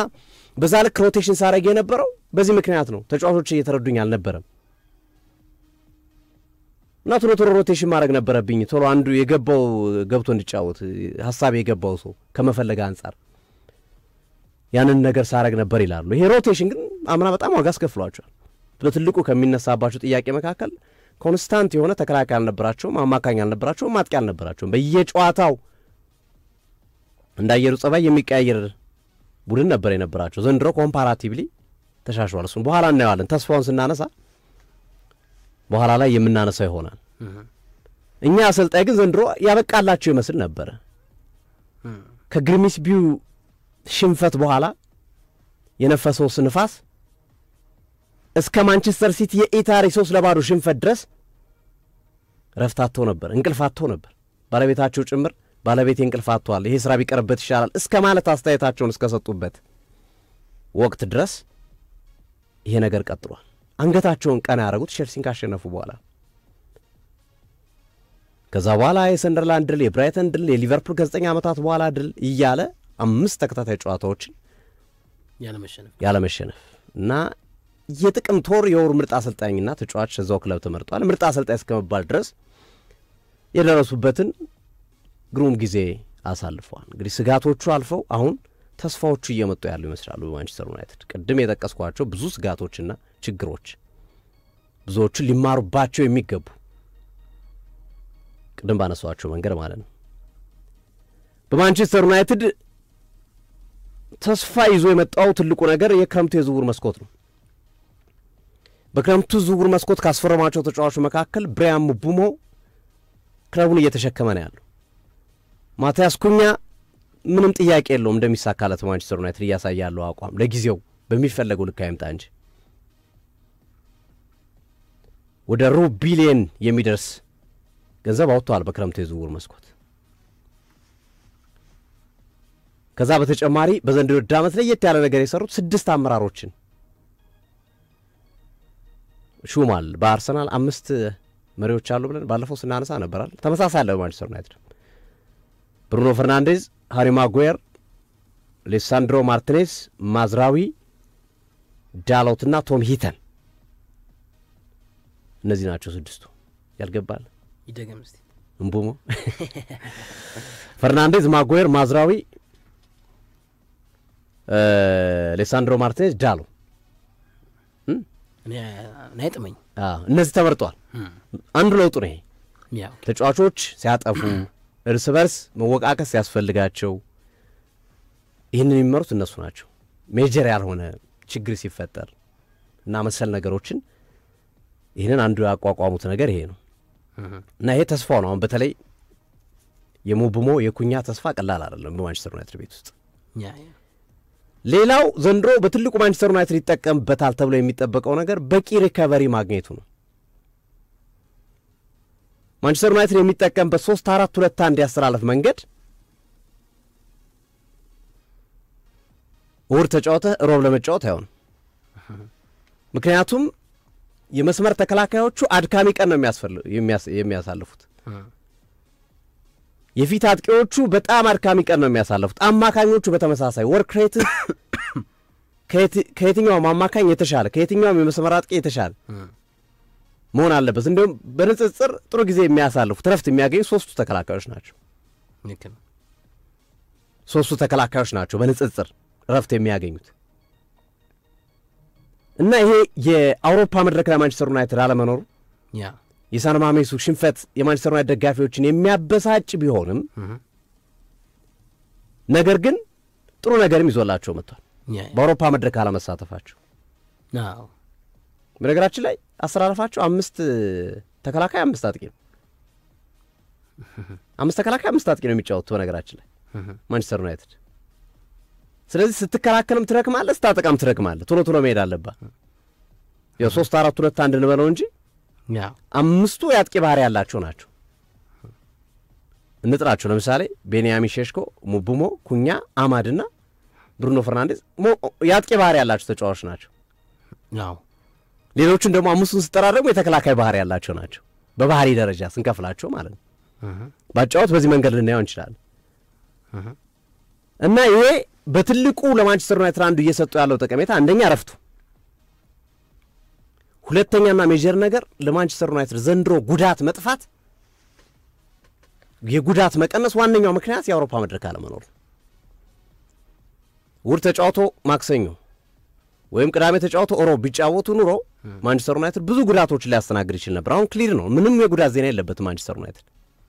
በዛ ልክ ሮቴሽን ሳረግ የነበረው በዚህ ምክንያት ነው። ተጫዋቾች እየተረዱኝ አልነበረም እና ቶሎ ሮቴሽን ማድረግ ነበረብኝ። ቶሎ አንዱ የገባው ገብቶ እንዲጫወት ሐሳብ የገባው ሰው ከመፈለጋ አንፃር ያንን ነገር ሳረግ ነበር ይላሉ። ይሄ ሮቴሽን ግን አምና በጣም ዋጋ አስከፍሏቸዋል። በትልቁ ከሚነሳባቸው ጥያቄ መካከል ኮንስታንት የሆነ ተከላካይ አልነበራቸውም፣ አማካኝ አልነበራቸውም፣ ማጥቂ አልነበራቸውም። በየጨዋታው እንዳየሩ ጸባይ የሚቀያየር ቡድን ነበር የነበራቸው። ዘንድሮ ኮምፓራቲቭሊ ተሻሽሏል። እሱን በኋላ እናየዋለን። ተስፋውን ስናነሳ በኋላ ላይ የምናነሳው ይሆናል። እኛ አሰልጣኝ ግን ዘንድሮ ያበቃላቸው ይመስል ነበር። ከግሪምስቢው ሽንፈት በኋላ የነፈሰው ንፋስ እስከ ማንቸስተር ሲቲ የኢታሪ 3-0 ሽንፈት ድረስ ረፍታቸው ነበር፣ እንቅልፋቸው ነበር። ባለቤታቸው ጭምር ባለቤቴ እንቅልፋቷል፣ ይሄ ስራ ቢቀርበት ይሻላል እስከ ማለት አስተያየታቸውን እስከ ሰጡበት ወቅት ድረስ ይሄ ነገር ቀጥሏል። አንገታቸውን ቀና ያደረጉት ቼልሲን ካሸነፉ በኋላ ከዛ በኋላ የሰንደርላንድ ድል፣ የብራይተን ድል፣ የሊቨርፑል ከ9 ዓመታት በኋላ ድል እያለ 5 ተከታታይ ጨዋታዎችን ያለመሸነፍ እና የጥቅምት ወር የወሩ ምርጥ አሰልጣኝና ተጫዋች እዛው ክለብ ተመርጧል። ምርጥ አሰልጣኝ እስከመባል ድረስ የደረሱበትን ግሩም ጊዜ አሳልፈዋል። እንግዲህ ስጋቶቹ አልፈው አሁን ተስፋዎቹ እየመጡ ያሉ ይመስላሉ በማንቸስተር ዩናይትድ። ቅድም የጠቀስኳቸው ብዙ ስጋቶችና ችግሮች ብዙዎቹ ሊማሩባቸው የሚገቡ ቅድም ባነሷቸው መንገድ ማለት ነው። በማንቸስተር ዩናይትድ ተስፋ ይዞ የመጣው ትልቁ ነገር የክረምቱ የዝውውር መስኮት ነው። በክረምቱ ዝውውር መስኮት ካስፈረማቸው ተጫዋቾች መካከል ብራያን ምቡሞ ክለቡን እየተሸከመ ነው ያለው። ማቲያስ ኩኛ ምንም ጥያቄ የለውም እንደሚሳካለት ማንቸስተር ዩናይትድ እያሳየ ያለው አቋም ለጊዜው በሚፈለገው ልክ አይምጣ እንጂ ወደ ሩብ ቢሊየን የሚደርስ ገንዘብ አውጥቷል በክረምቱ የዝውውር መስኮት። ከዛ በተጨማሪ በዘንድሮው ዓመት ለየት ያለ ነገር የሰሩት 6 አመራሮችን ሹማል። በአርሰናል 5 መሪዎች አሉ ብለን ባለፈው ስናነሳ ነበራል። ተመሳሳይ አለ በማንቸስተር ዩናይትድ ብሩኖ ፈርናንዴዝ፣ ሃሪ ማጓየር፣ ሌሳንድሮ ማርቲኔዝ፣ ማዝራዊ፣ ዳሎትና ቶም ሂተን እነዚህ ናቸው 6ቱ። ያልገባል ይደገም እስቲ ምቡሞ ፈርናንዴዝ፣ ማጓየር፣ ማዝራዊ፣ ሌሳንድሮ ማርቲኔዝ፣ ዳሎ ናይጥመኝ እነዚህ ተመርጧል። አንዱ ለውጡ ነው ይሄ። ተጫዋቾች ሲያጠፉ እርስ በርስ መወቃቀስ ያስፈልጋቸው ይህንን የሚመሩት እነሱ ናቸው። ሜጀር ያልሆነ ችግር ሲፈጠር እና መሰል ነገሮችን ይህንን አንዱ ያቋቋሙት ነገር ይሄ ነው እና ይሄ ተስፋው ነው። አሁን በተለይ የሙቡሞ የኩኛ ተስፋ ቀላል አይደለም በማንቸስተር ዩናይትድ ቤት ውስጥ። ሌላው ዘንድሮ በትልቁ ማንቸስተር ዩናይትድ ይጠቀምበታል ተብሎ የሚጠበቀው ነገር በቂ ሪከቨሪ ማግኘቱ ነው። ማንቸስተር ዩናይትድ የሚጠቀምበት 3-4-2-1 ያስተላለፍ መንገድ እሁድ ተጫወተ ሮብ ለመጫወት አይሆንም። ምክንያቱም የመስመር ተከላካዮቹ አድካሚ ቀን ነው የሚያሳልፉት። የፊት አጥቂዎቹ በጣም አድካሚ ቀን ነው የሚያሳልፉት። አማካኞቹ በተመሳሳይ ወርክ ሬት ከየትኛውም አማካኝ የተሻለ ከየትኛውም የመስመር አጥቂ የተሻለ መሆን አለበት። እንደውም በንጽጽር ጥሩ ጊዜ የሚያሳልፉት ረፍት የሚያገኙ 3ቱ ተከላካዮች ናቸው። ሶስቱ ተከላካዮች ናቸው በንጽጽር ረፍት የሚያገኙት እና ይሄ የአውሮፓ መድረክ ላይ ማንቸስተር ዩናይትድ አለመኖሩ የሳን ማሜሱ ሽንፈት የማንቸስተር ዩናይትድ ደጋፊዎችን የሚያበሳጭ ቢሆንም ነገር ግን ጥሩ ነገርም ይዞላቸው መጥቷል። በአውሮፓ መድረክ አለመሳተፋቸው በነገራችን ላይ አሰራራፋቸው 5 ተከላካይ 5 አጥቂ ነው። 5 ተከላካይ 5 አጥቂ ነው የሚጫወቱት በነገራችን ላይ ማንቸስተር ዩናይትድ። ስለዚህ ስትከላከልም ትረክማለህ፣ ስታጠቃም ትረክማለህ። ቶሎ ቶሎ መሄድ አለባት። ያው 3-4-2-1 እንበለው እንጂ 5ቱ የአጥቂ ባህሪ ያላቸው ናቸው። እንጥራቸው ለምሳሌ ቤንያሚን ሼሽኮ፣ ሙቡሞ፣ ኩኛ፣ አማድና ብሩኖ ፈርናንዴዝ የአጥቂ ባህሪ ያላቸው ተጫዋቾች ናቸው። ሌሎቹን ደግሞ 5ቱን ስጠራ ደግሞ የተከላካይ ባህሪ ያላቸው ናቸው። በባህሪ ደረጃ ስንከፍላቸው ማለት ነው። ባጫወት በዚህ መንገድ ልናየው እንችላለን። እና ይሄ በትልቁ ለማንቸስተር ዩናይትድ አንዱ እየሰጡ ያለው ጠቀሜታ አንደኛ ረፍቱ፣ ሁለተኛና ሜጀር ነገር ለማንቸስተር ዩናይትድ ዘንድሮ ጉዳት መጥፋት የጉዳት መቀነስ ዋነኛው ምክንያት የአውሮፓ መድረክ አለመኖር። ውድ ተጫውቶ ማክሰኞ ወይም ቅዳሜ ተጫውቶ ሮብ ቢጫወቱ ኑሮ ማንቸስተር ዩናይትድ ብዙ ጉዳቶችን ሊያስተናግድ ይችል ነበር። አሁን ክሊር ነው፣ ምንም የጉዳት ዜና የለበትም። ማንቸስተር ዩናይትድ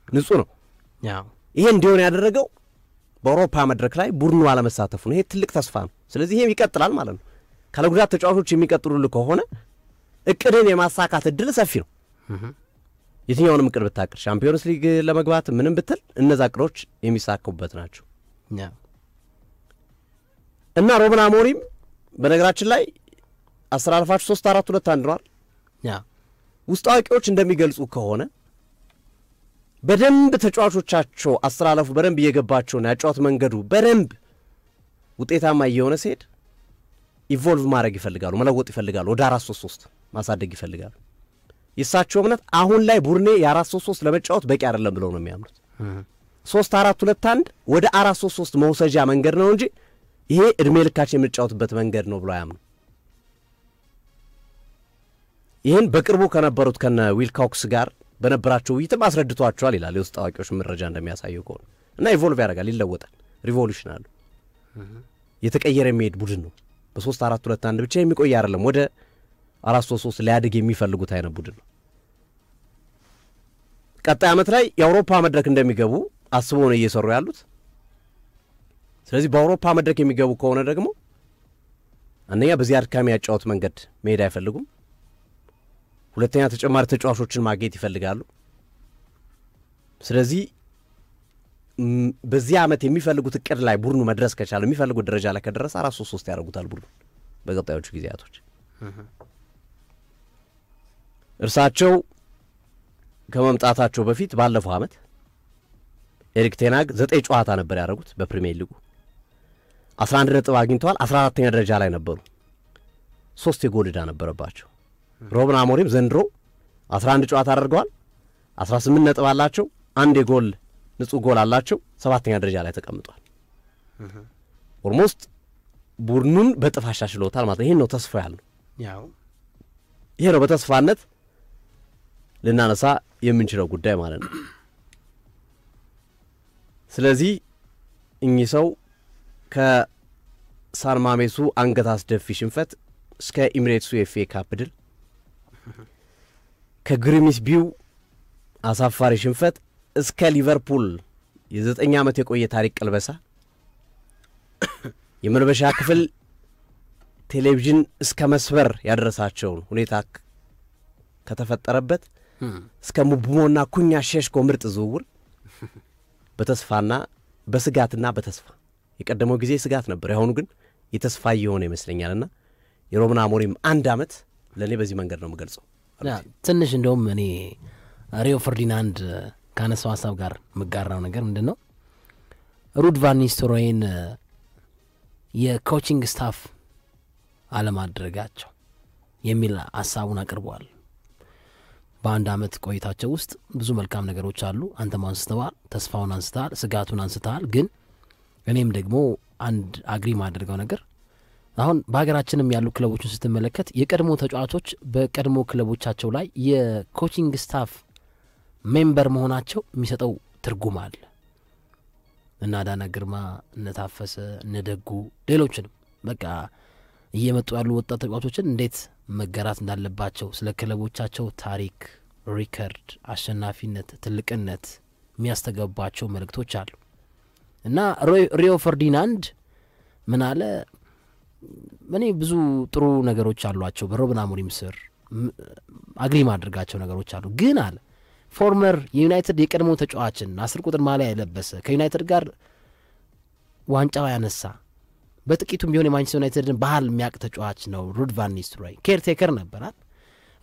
ንጹህ ነው። ይሄ እንዲሆን ያደረገው በአውሮፓ መድረክ ላይ ቡድኑ አለመሳተፉ ነው። ይሄ ትልቅ ተስፋ ነው። ስለዚህ ይሄም ይቀጥላል ማለት ነው። ካለ ጉዳት ተጫዋቾች የሚቀጥሉልህ ከሆነ እቅድን የማሳካት እድል ሰፊ ነው። የትኛውንም እቅድ ብታቅድ ሻምፒዮንስ ሊግ ለመግባት ምንም ብትል እነዛ እቅዶች የሚሳኩበት ናቸው። እና ሩበን አሞሪም በነገራችን ላይ አስተላልፋችሁ 3-4-2-1 ነው። ውስጥ አዋቂዎች እንደሚገልጹ ከሆነ በደንብ ተጫዋቾቻቸው አስተላልፉ በደንብ እየገባቸውና ያጫወት መንገዱ በደንብ ውጤታማ እየሆነ ሲሄድ ኢቮልቭ ማድረግ ይፈልጋሉ፣ መለወጥ ይፈልጋሉ፣ ወደ 4-3-3 ማሳደግ ይፈልጋሉ። የሳቸው እምነት አሁን ላይ ቡድኔ የ4-3-3 ለመጫወት በቂ አይደለም ብለው ነው የሚያምኑት። 3-4-2-1 ወደ 4-3-3 መውሰጃ መንገድ ነው እንጂ ይሄ እድሜ ልካችን የምንጫወትበት መንገድ ነው ብለው አያምኑ። ይህን በቅርቡ ከነበሩት ከነ ዊልኮክስ ጋር በነበራቸው ውይይትም አስረድቷቸዋል ይላል የውስጥ አዋቂዎች መረጃ እንደሚያሳየው ከሆነ። እና ኢቮልቭ ያደርጋል፣ ይለወጣል፣ ሪቮሉሽናል የተቀየረ የሚሄድ ቡድን ነው። በ3-4-2-1 ብቻ የሚቆይ አይደለም፣ ወደ 4-3-3 ሊያድግ የሚፈልጉት አይነት ቡድን ነው። ቀጣይ ዓመት ላይ የአውሮፓ መድረክ እንደሚገቡ አስበው ነው እየሰሩ ያሉት። ስለዚህ በአውሮፓ መድረክ የሚገቡ ከሆነ ደግሞ አንደኛ በዚህ አድካሚ ያጫወት መንገድ መሄድ አይፈልጉም፣ ሁለተኛ ተጨማሪ ተጫዋቾችን ማግኘት ይፈልጋሉ። ስለዚህ በዚህ ዓመት የሚፈልጉት እቅድ ላይ ቡድኑ መድረስ ከቻለ የሚፈልጉት ደረጃ ላይ ከደረሰ 4-3-3 ያደርጉታል ቡድኑ በቀጣዮቹ ጊዜያቶች። እርሳቸው ከመምጣታቸው በፊት ባለፈው ዓመት ኤሪክ ቴን ሃግ 9 ጨዋታ ነበር ያደረጉት በፕሪሚየር ሊጉ 11 ነጥብ አግኝተዋል። 14ኛ ደረጃ ላይ ነበሩ። 3 የጎል ዕዳ ነበረባቸው። ሩበን አሞሪም ዘንድሮ 11 ጨዋታ አድርገዋል፣ 18 ነጥብ አላቸው፣ 1 የጎል ንጹህ ጎል አላቸው፣ 7ኛ ደረጃ ላይ ተቀምጧል። ኦልሞስት ቡድኑን በጥፍ አሻሽለውታል ማለት ነው። ይሄን ነው ተስፋ ያለው። ይሄ ነው በተስፋነት ልናነሳ የምንችለው ጉዳይ ማለት ነው። ስለዚህ እኚህ ሰው ከሳን ማሜሱ አንገት አስደፊ ሽንፈት እስከ ኢሚሬትሱ የኤፍኤ ካፕ ድል፣ ከግሪምስቢው አሳፋሪ ሽንፈት እስከ ሊቨርፑል የ9 ዓመት የቆየ ታሪክ ቀልበሳ፣ የመልበሻ ክፍል ቴሌቪዥን እስከ መስበር ያደረሳቸውን ሁኔታ ከተፈጠረበት እስከ ሙቡሞና ኩኛ ሼሽኮ ምርጥ ዝውውር በተስፋና በስጋትና በተስፋ የቀደመው ጊዜ ስጋት ነበር፣ ያሁኑ ግን የተስፋ እየሆነ ይመስለኛልና የሩበን አሞሪም 1 ዓመት ለእኔ በዚህ መንገድ ነው የምገልጸው። ትንሽ እንደውም እኔ ሪዮ ፈርዲናንድ ካነሳው ሀሳብ ጋር የምጋራው ነገር ምንድን ነው ሩድ ቫን ኒስተልሮይን የኮቺንግ ስታፍ አለማድረጋቸው የሚል ሀሳቡን አቅርበዋል። በአንድ ዓመት ቆይታቸው ውስጥ ብዙ መልካም ነገሮች አሉ። አንተም አንስተዋል፣ ተስፋውን አንስተሃል፣ ስጋቱን አንስተሃል። ግን እኔም ደግሞ አንድ አግሪ ማድረገው ነገር አሁን በሀገራችንም ያሉ ክለቦችን ስትመለከት የቀድሞ ተጫዋቾች በቀድሞ ክለቦቻቸው ላይ የኮቺንግ ስታፍ ሜምበር መሆናቸው የሚሰጠው ትርጉም አለ። እና ዳና ግርማ፣ እነታፈሰ፣ እነደጉ ሌሎችንም በቃ እየመጡ ያሉ ወጣት ተጫዋቾችን እንዴት መገራት እንዳለባቸው ስለ ክለቦቻቸው ታሪክ፣ ሪከርድ፣ አሸናፊነት፣ ትልቅነት የሚያስተገባቸው መልእክቶች አሉ። እና ሪዮ ፈርዲናንድ ምን አለ፣ እኔ ብዙ ጥሩ ነገሮች አሏቸው በሩበን አሞሪም ስር አግሪ ማድረጋቸው ነገሮች አሉ። ግን አለ ፎርመር የዩናይትድ የቀድሞ ተጫዋችን 10 ቁጥር ማሊያ የለበሰ ከዩናይትድ ጋር ዋንጫው ያነሳ በጥቂቱም ቢሆን የማንቸስተር ዩናይትድን ባህል የሚያውቅ ተጫዋች ነው ሩድ ቫን ኒስተልሮይ። ኬርቴከር ነበራል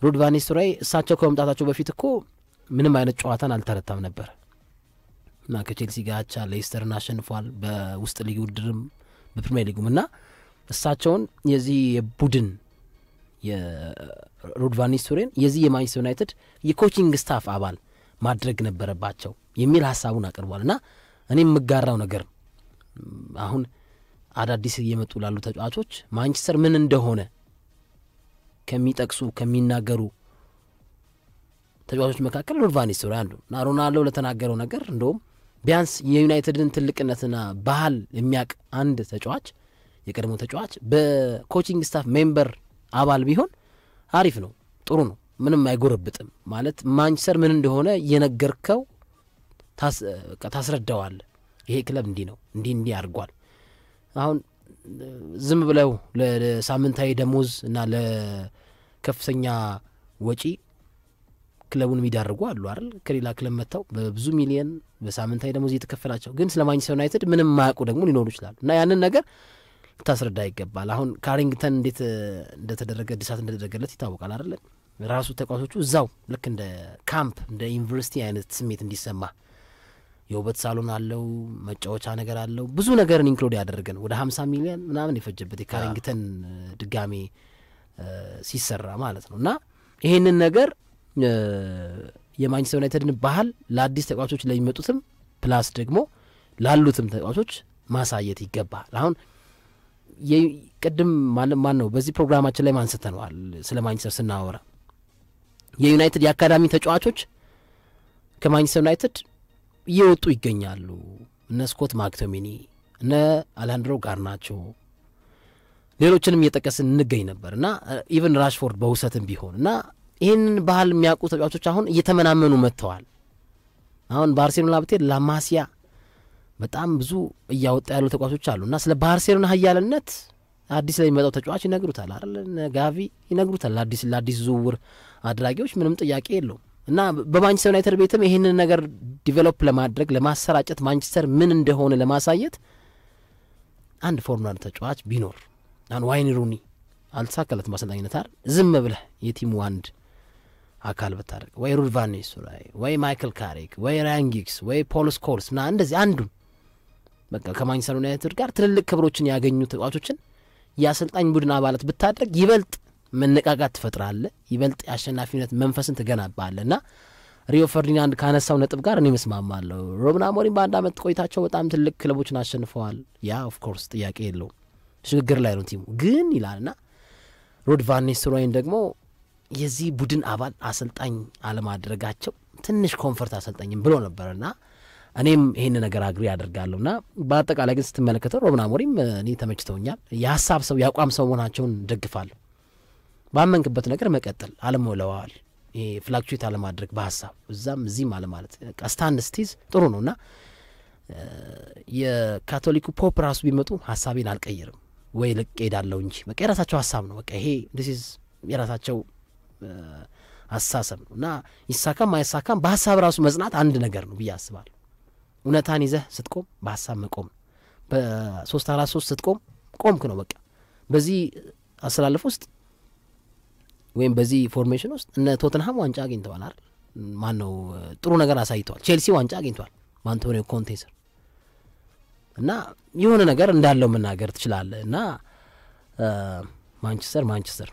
ሩድ ቫን ኒስተልሮይ። እሳቸው ከመምጣታቸው በፊት እኮ ምንም አይነት ጨዋታን አልተረታም ነበር እና ከቼልሲ ጋር አቻ ሌስተርን አሸንፏል በውስጥ ሊግ ውድድርም በፕሪሚየር ሊጉም። እና እሳቸውን የዚህ የቡድን የሩድ ቫን ኒስተልሮይን የዚህ የማንቸስተር ዩናይትድ የኮቺንግ ስታፍ አባል ማድረግ ነበረባቸው የሚል ሀሳቡን አቅርቧል። እና እኔ የምጋራው ነገር አሁን አዳዲስ እየመጡ ላሉ ተጫዋቾች ማንቸስተር ምን እንደሆነ ከሚጠቅሱ ከሚናገሩ ተጫዋቾች መካከል ሩድ ቫን ኒስተልሮይ አንዱ እና ሮናልዶ ለተናገረው ነገር እንደውም ቢያንስ የዩናይትድን ትልቅነትና ባህል የሚያቅ አንድ ተጫዋች የቀድሞ ተጫዋች በኮቺንግ ስታፍ ሜምበር አባል ቢሆን አሪፍ ነው፣ ጥሩ ነው፣ ምንም አይጎረብጥም ማለት ማንቸስተር ምን እንደሆነ የነገርከው ታስረዳዋል። ይሄ ክለብ እንዲህ ነው እንዲህ አድርጓል። አሁን ዝም ብለው ለሳምንታዊ ደሞዝ እና ለከፍተኛ ወጪ ክለቡን የሚዳርጉ አሉ አይደል? ከሌላ ክለብ መጥተው በብዙ ሚሊዮን በሳምንታዊ ደሞዝ እየተከፈላቸው ግን ስለ ማንቸስተር ዩናይትድ ምንም ማያውቁ ደግሞ ሊኖሩ ይችላሉ እና ያንን ነገር ልታስረዳ ይገባል። አሁን ካሪንግተን እንዴት እንደተደረገ እድሳት እንደተደረገለት ይታወቃል አይደል? ራሱ ተቋቶቹ እዛው ልክ እንደ ካምፕ እንደ ዩኒቨርሲቲ አይነት ስሜት እንዲሰማ የውበት ሳሎን አለው፣ መጫወቻ ነገር አለው፣ ብዙ ነገርን ኢንክሉድ ያደረገን ወደ 50 ሚሊዮን ምናምን የፈጀበት የካሪንግተን ድጋሜ ሲሰራ ማለት ነው እና ይሄንን ነገር የማንቸስተር ዩናይትድን ባህል ለአዲስ ተጫዋቾች ለሚመጡትም ፕላስ ደግሞ ላሉትም ተጫዋቾች ማሳየት ይገባል። አሁን ቅድም ማን ነው በዚህ ፕሮግራማችን ላይ ማንስተነዋል ስለ ማንቸስተር ስናወራ የዩናይትድ የአካዳሚ ተጫዋቾች ከማንቸስተር ዩናይትድ እየወጡ ይገኛሉ። እነ ስኮት ማክቶሚኒ እነ አሌሃንድሮ ጋርናቾ ሌሎችንም እየጠቀስን እንገኝ ነበርና ኢቨን ራሽፎርድ በውሰትም ቢሆን እና ይህንን ባህል የሚያውቁ ተጫዋቾች አሁን እየተመናመኑ መጥተዋል። አሁን ባርሴሎና ብትሄድ ላማሲያ በጣም ብዙ እያወጣ ያሉ ተጫዋቾች አሉ እና ስለ ባርሴሎና ኃያልነት አዲስ ላይ የሚመጣው ተጫዋች ይነግሩታል አይደል? ጋቪ ይነግሩታል። ለአዲስ ዝውውር አድራጊዎች ምንም ጥያቄ የለውም እና በማንቸስተር ዩናይትድ ቤትም ይህንን ነገር ዲቨሎፕ ለማድረግ ለማሰራጨት ማንቸስተር ምን እንደሆነ ለማሳየት አንድ ፎርሙላር ተጫዋች ቢኖር አሁን ዋይን ሩኒ አልተሳካለትም በአሰልጣኝነት አይደል? ዝም ብለህ የቲሙ አንድ አካል ብታደርግ ወይ ሩድ ቫን ኒስተልሮይ ወይ ማይክል ካሪክ ወይ ራያን ጊግስ ወይ ፖል ስኮልስ እና እንደዚህ አንዱን በቃ ከማንቸስተር ዩናይትድ ጋር ትልልቅ ክብሮችን ያገኙ ተጫዋቾችን የአሰልጣኝ ቡድን አባላት ብታደርግ ይበልጥ መነቃቃት ትፈጥራለህ፣ ይበልጥ የአሸናፊነት መንፈስን ትገነባለህ እና ሪዮ ፈርዲናንድ ካነሳው ነጥብ ጋር እኔ መስማማለሁ። ሩበን አሞሪም በአንድ ዓመት ቆይታቸው በጣም ትልቅ ክለቦችን አሸንፈዋል። ያ ኦፍ ኮርስ ጥያቄ የለውም፣ ሽግግር ላይ ነው ቲሙ ግን ይላልና ሩድ ቫን ኒስተልሮይን ደግሞ የዚህ ቡድን አባል አሰልጣኝ አለማድረጋቸው ትንሽ ኮንፈርት አሰልጣኝም ብሎ ነበርና እኔም ይሄን ነገር አግሪ ያደርጋለሁና በአጠቃላይ ግን ስትመለከተው ሩበን አሞሪም እኔ ተመችተውኛል። የሐሳብ ሰው ያቋም ሰው መሆናቸውን ደግፋለሁ። ባመንክበት ነገር መቀጠል አለመውለዋል። ይሄ ፍላክቹዌት አለማድረግ በሐሳብ እዛም እዚህም አለ ማለት ስታንድ ስቲዝ ጥሩ ነውና የካቶሊኩ ፖፕ ራሱ ቢመጡ ሐሳቤን አልቀይርም ወይ ልቅ ሄዳለሁ እንጂ በቃ የራሳቸው ሐሳብ ነው። በቃ ይሄ this is የራሳቸው አሳሰብ ነውና ይሳካም አይሳካም በሐሳብ ራሱ መጽናት አንድ ነገር ነው ብዬ አስባለሁ። እውነታን ይዘህ ስትቆም በሐሳብ መቆም በ3-4-3 ስትቆም ቆምክ ነው በቃ። በዚህ አሰላለፍ ውስጥ ወይም በዚህ ፎርሜሽን ውስጥ እነ ቶተንሃም ዋንጫ አግኝተዋል አይደል? ማን ነው ጥሩ ነገር አሳይተዋል። ቼልሲ ዋንጫ አግኝተዋል በአንቶኒዮ ኮንቴ ስር እና የሆነ ነገር እንዳለው መናገር ትችላለህ እና ማንቸስተር